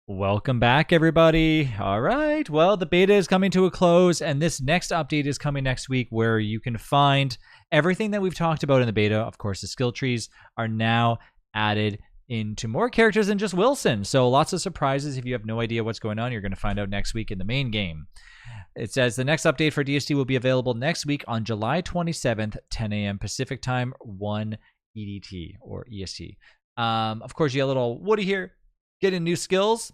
Welcome back, everybody. All right. Well, the beta is coming to a close, and this next update is coming next week where you can find everything that we've talked about in the beta. Of course, the skill trees are now added into more characters than just Wilson. So lots of surprises. If you have no idea what's going on, you're going to find out next week in the main game. It says the next update for DST will be available next week on July 27th, 10 a.m. Pacific time, 1 EDT or EST. Of course, you have a little Woody here getting new skills.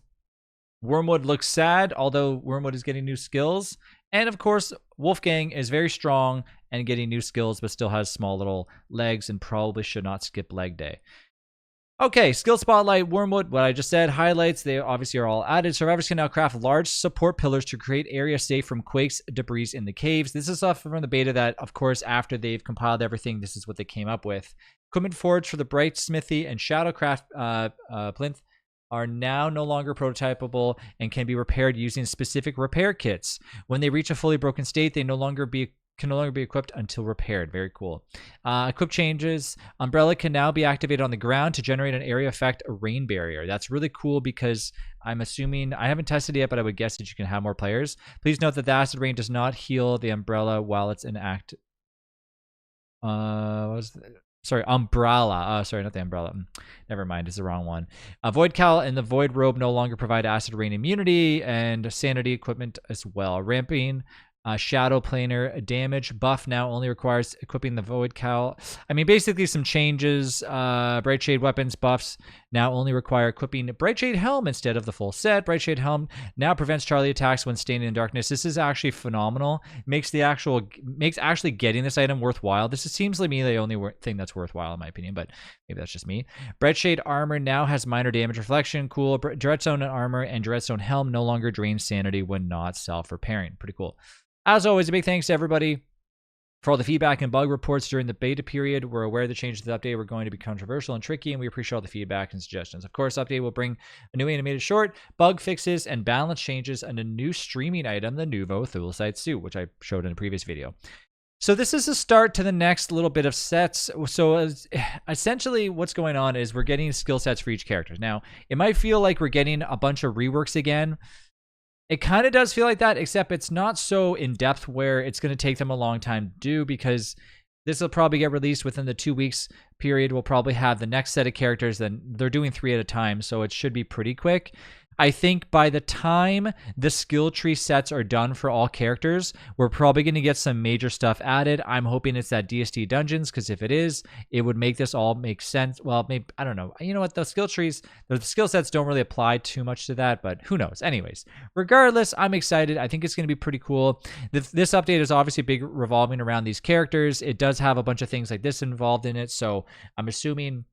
Wormwood looks sad, although Wormwood is getting new skills. And of course, Wolfgang is very strong and getting new skills, but still has small little legs and probably should not skip leg day. Okay, skill spotlight, Wormwood, what I just said, highlights, they obviously are all added. Survivors can now craft large support pillars to create area safe from quakes, debris in the caves. This is stuff from the beta that, of course, after they've compiled everything, this is what they came up with. Equipment forge for the Bright Smithy and Shadowcraft plinth are now no longer prototypable and can be repaired using specific repair kits. When they reach a fully broken state, they can no longer be equipped until repaired. Very cool. Equip changes. Umbrella can now be activated on the ground to generate an area effect rain barrier. That's really cool because I'm assuming, I haven't tested it yet, but I would guess that you can have more players. Please note that the acid rain does not heal the umbrella while it's in act. Sorry, umbrella. Sorry, not the umbrella. Never mind, it's the wrong one. Void Cowl and the Void Robe no longer provide acid rain immunity and sanity equipment as well. Ramping Shadow Planar damage buff now only requires equipping the Void Cowl. I mean, basically some changes. Bright Shade weapons buffs now only require equipping Bright Shade Helm instead of the full set. Bright Shade Helm now prevents Charlie attacks when standing in darkness. This is actually phenomenal. Makes actually getting this item worthwhile. This seems to me the only thing that's worthwhile in my opinion, but maybe that's just me. Bright Shade armor now has minor damage reflection. Cool. Dreadstone armor and Dreadstone Helm no longer drain sanity when not self-repairing. Pretty cool. As always, a big thanks to everybody for all the feedback and bug reports during the beta period. We're aware the changes to the update were going to be controversial and tricky, and we appreciate all the feedback and suggestions. Of course, update will bring a new animated short, bug fixes, and balance changes, and a new streaming item, the Nuvo Thulecite suit, which I showed in a previous video. So this is a start to the next little bit of sets. So essentially what's going on is we're getting skill sets for each character. Now, it might feel like we're getting a bunch of reworks again. It kind of does feel like that, except it's not so in-depth where it's going to take them a long time to do, because this will probably get released within the 2 weeks period. We'll probably have the next set of characters, then they're doing 3 at a time, so it should be pretty quick. I think by the time the skill tree sets are done for all characters, we're probably going to get some major stuff added. I'm hoping it's that DST dungeons, because if it is, it would make this all make sense. Well, maybe, I don't know. You know what? The skill trees, the skill sets don't really apply too much to that, but who knows? Anyways, regardless, I'm excited. I think it's going to be pretty cool. This update is obviously big revolving around these characters. It does have a bunch of things like this involved in it, so I'm assuming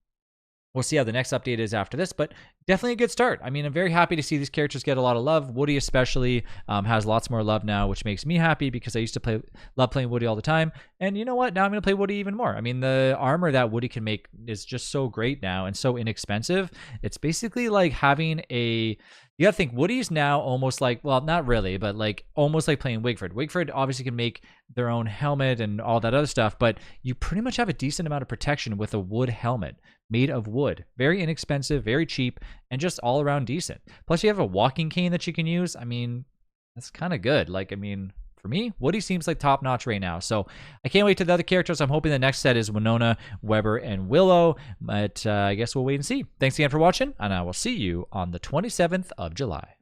we'll see how the next update is after this, but definitely a good start. I mean, I'm very happy to see these characters get a lot of love. Woody especially has lots more love now, which makes me happy because I used to love playing Woody all the time. And you know what? Now I'm going to play Woody even more. I mean, the armor that Woody can make is just so great now and so inexpensive. It's basically like having a... You gotta think, Woody's now almost like, well, not really, but like almost like playing Wigford. Wigford obviously can make their own helmet and all that other stuff, but you pretty much have a decent amount of protection with a wood helmet made of wood. Very inexpensive, very cheap, and just all around decent. Plus you have a walking cane that you can use. I mean, that's kind of good. Like, I mean, for me, Woody seems like top notch right now. So I can't wait to the other characters. I'm hoping the next set is Winona, Weber, and Willow. But I guess we'll wait and see. Thanks again for watching, and I will see you on the 27th of July.